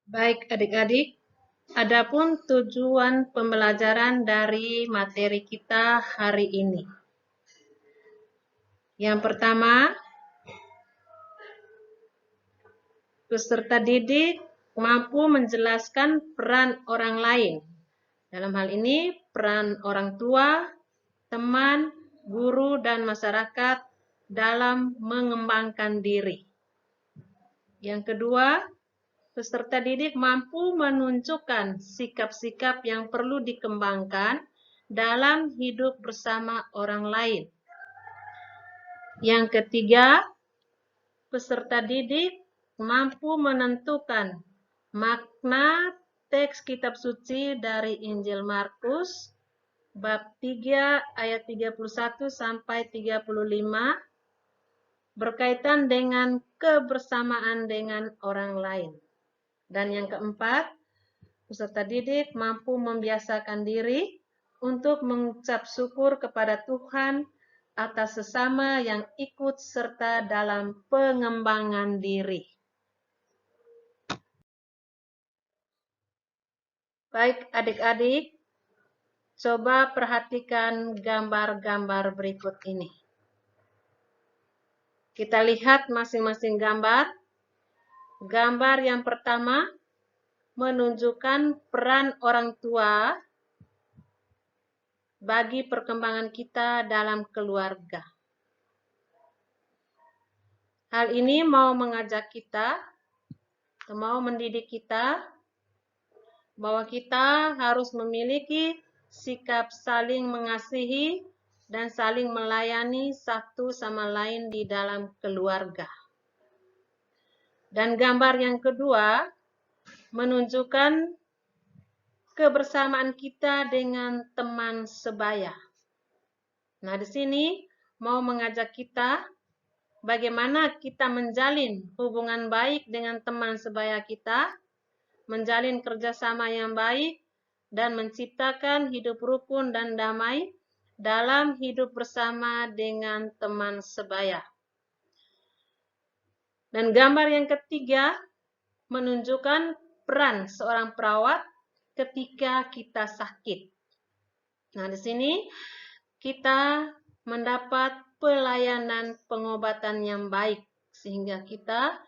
Baik adik-adik, adapun tujuan pembelajaran dari materi kita hari ini. Yang pertama, peserta didik mampu menjelaskan peran orang lain. Dalam hal ini, peran orang tua, teman, guru, dan masyarakat dalam mengembangkan diri. Yang kedua, peserta didik mampu menunjukkan sikap-sikap yang perlu dikembangkan dalam hidup bersama orang lain. Yang ketiga, peserta didik mampu menentukan makna teks kitab suci dari Injil Markus bab 3 ayat 31 sampai 35 berkaitan dengan kebersamaan dengan orang lain. Dan yang keempat, peserta didik mampu membiasakan diri untuk mengucap syukur kepada Tuhan atas sesama yang ikut serta dalam pengembangan diri. Baik adik-adik, coba perhatikan gambar-gambar berikut ini. Kita lihat masing-masing gambar. Gambar yang pertama menunjukkan peran orang tua bagi perkembangan kita dalam keluarga. Hal ini mau mengajak kita, mau mendidik kita, bahwa kita harus memiliki sikap saling mengasihi dan saling melayani satu sama lain di dalam keluarga. Dan gambar yang kedua menunjukkan kebersamaan kita dengan teman sebaya. Nah, di sini mau mengajak kita bagaimana kita menjalin hubungan baik dengan teman sebaya kita, menjalin kerjasama yang baik, dan menciptakan hidup rukun dan damai dalam hidup bersama dengan teman sebaya. Dan gambar yang ketiga menunjukkan peran seorang perawat ketika kita sakit. Nah, di sini kita mendapat pelayanan pengobatan yang baik sehingga kita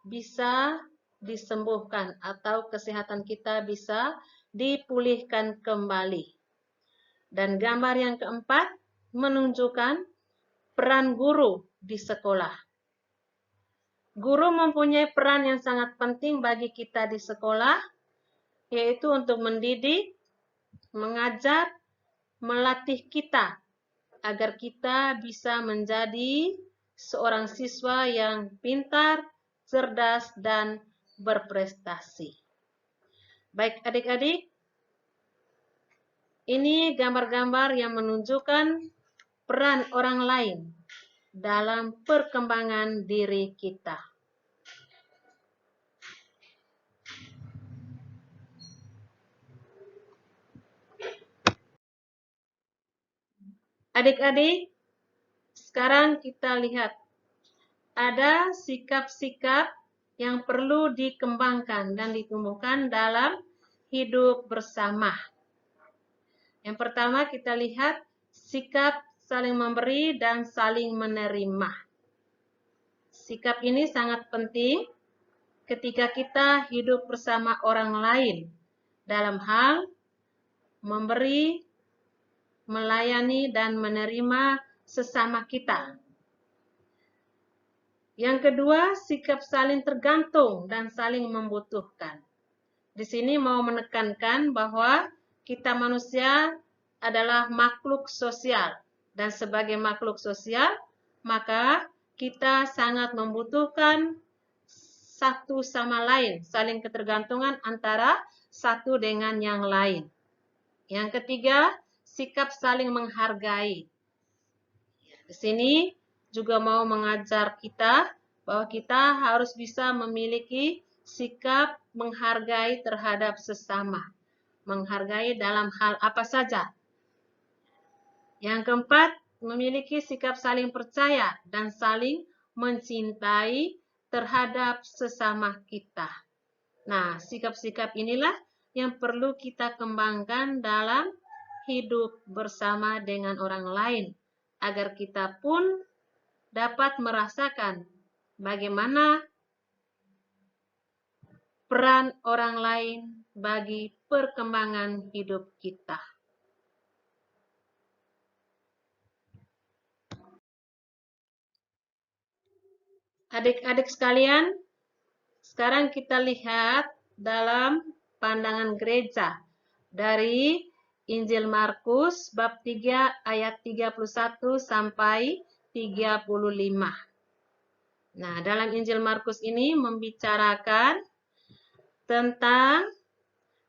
bisa disembuhkan atau kesehatan kita bisa dipulihkan kembali. Dan gambar yang keempat menunjukkan peran guru di sekolah. Guru mempunyai peran yang sangat penting bagi kita di sekolah, yaitu untuk mendidik, mengajar, melatih kita agar kita bisa menjadi seorang siswa yang pintar, cerdas, dan berprestasi. Baik adik-adik, ini gambar-gambar yang menunjukkan peran orang lain dalam perkembangan diri kita. Adik-adik, sekarang kita lihat ada sikap-sikap yang perlu dikembangkan dan ditumbuhkan dalam hidup bersama. Yang pertama kita lihat sikap saling memberi dan saling menerima. Sikap ini sangat penting ketika kita hidup bersama orang lain dalam hal memberi, melayani, dan menerima sesama kita. Yang kedua, sikap saling tergantung dan saling membutuhkan. Di sini mau menekankan bahwa kita manusia adalah makhluk sosial. Dan sebagai makhluk sosial, maka kita sangat membutuhkan satu sama lain, saling ketergantungan antara satu dengan yang lain. Yang ketiga, sikap saling menghargai. Di sini juga mau mengajar kita bahwa kita harus bisa memiliki sikap menghargai terhadap sesama. Menghargai dalam hal apa saja. Yang keempat, memiliki sikap saling percaya dan saling mencintai terhadap sesama kita. Nah, sikap-sikap inilah yang perlu kita kembangkan dalam hidup bersama dengan orang lain, agar kita pun dapat merasakan bagaimana peran orang lain bagi perkembangan hidup kita. Adik-adik sekalian, sekarang kita lihat dalam pandangan gereja dari Injil Markus bab 3 ayat 31 sampai 35. Nah, dalam Injil Markus ini membicarakan tentang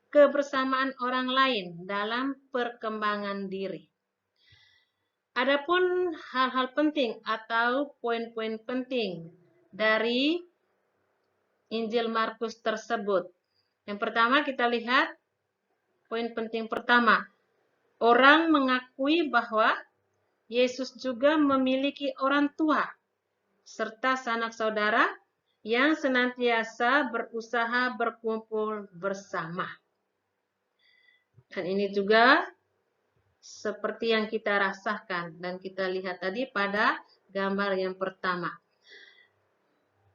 kebersamaan orang lain dalam perkembangan diri. Adapun hal-hal penting atau poin-poin penting dari Injil Markus tersebut. Yang pertama kita lihat poin penting pertama. Orang mengakui bahwa Yesus juga memiliki orang tua serta sanak saudara yang senantiasa berusaha berkumpul bersama. Dan ini juga seperti yang kita rasakan dan kita lihat tadi pada gambar yang pertama.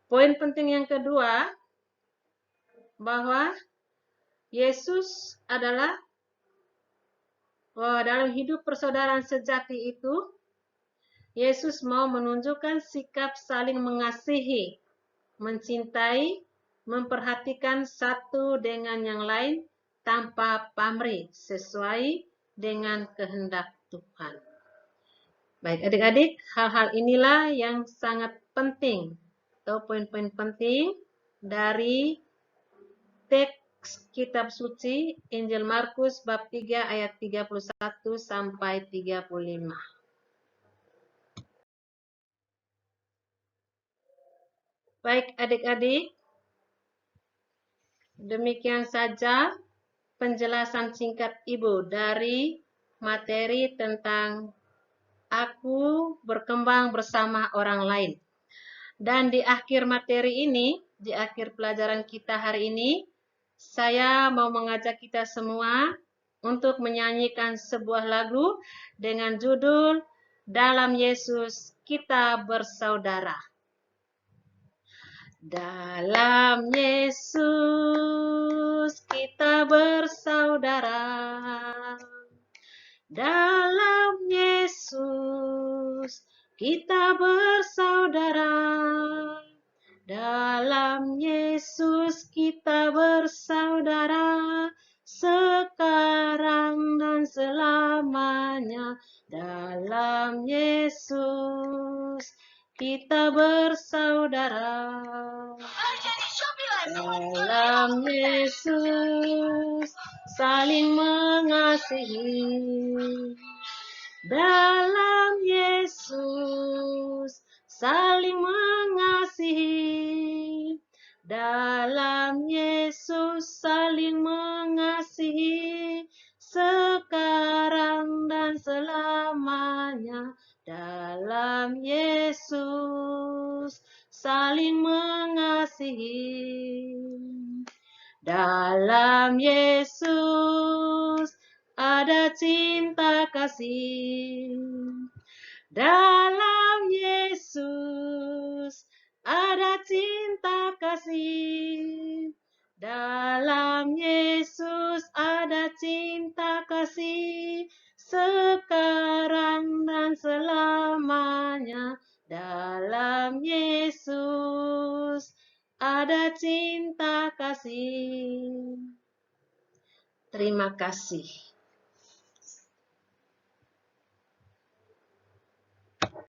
Poin penting yang kedua, bahwa Yesus adalah dalam hidup persaudaraan sejati itu, Yesus mau menunjukkan sikap saling mengasihi, mencintai, memperhatikan satu dengan yang lain tanpa pamrih, sesuai dengan kehendak Tuhan. Baik adik-adik, hal-hal inilah yang sangat penting atau poin-poin penting dari teks kitab suci Injil Markus bab 3 ayat 31 sampai 35. Baik adik-adik, demikian saja penjelasan singkat Ibu dari materi tentang aku berkembang bersama orang lain. Dan di akhir materi ini, di akhir pelajaran kita hari ini, saya mau mengajak kita semua untuk menyanyikan sebuah lagu dengan judul Dalam Yesus Kita Bersaudara. Dalam Yesus kita bersaudara. Dalam Yesus kita bersaudara. Dalam Yesus kita bersaudara. Sekarang dan selamanya. Dalam Yesus kita bersaudara. Dalam Yesus saling mengasihi. Dalam Yesus saling mengasihi. Dalam Yesus saling mengasihi. Sekarang dan selamanya. Dalam Yesus saling mengasihi. Dalam Yesus ada cinta kasih. Dalam Yesus ada cinta kasih. Dalam Yesus ada cinta kasih. Sekarang dan selamanya. Dalam Yesus ada cinta kasih. Terima kasih.